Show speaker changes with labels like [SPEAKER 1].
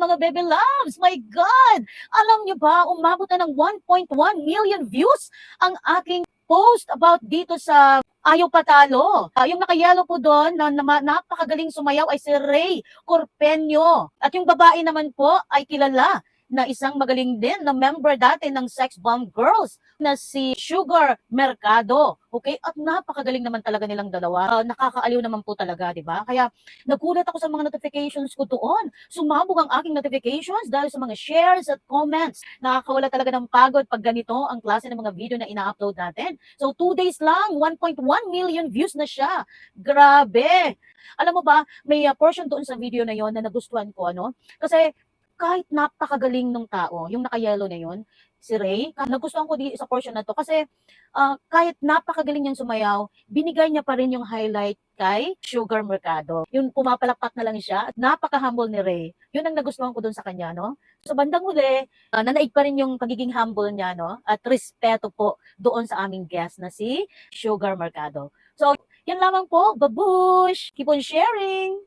[SPEAKER 1] mga baby loves. My God! Alam niyo ba, umabot na ng 1.1 million views ang aking post about dito sa Ayaw Patalo. Yung naka-yellow po doon na napakagaling sumayaw ay si Ray Corpeño. At yung babae naman po ay kilala na isang magaling din na member dati ng Sex Bomb Girls na si Sugar Mercado. Okay? At napakagaling naman talaga nilang dalawa. Nakakaaliw naman po talaga, di ba? Kaya nagulat ako sa mga notifications ko doon. Sumabog ang aking notifications dahil sa mga shares at comments. Nakakawala talaga ng pagod pag ganito ang klase ng mga video na ina-upload natin. So 2 days lang, 1.1 million views na siya. Grabe! Alam mo ba, may portion doon sa video na yon na nagustuhan ko, ano? Kasi kahit napakagaling ng tao, yung naka-yellow na yun, si Ray, nagustuhan ko sa portion na to kasi kahit napakagaling niyang sumayaw, binigay niya pa rin yung highlight kay Sugar Mercado. Yung pumapalakpak na lang siya, at napaka-humble ni Ray. Yun ang nagustuhan ko dun sa kanya, no? So bandang huli, nanaig pa rin yung pagiging humble niya, no? At respeto po doon sa aming guest na si Sugar Mercado. So, yan lamang po. Babush! Keep on sharing!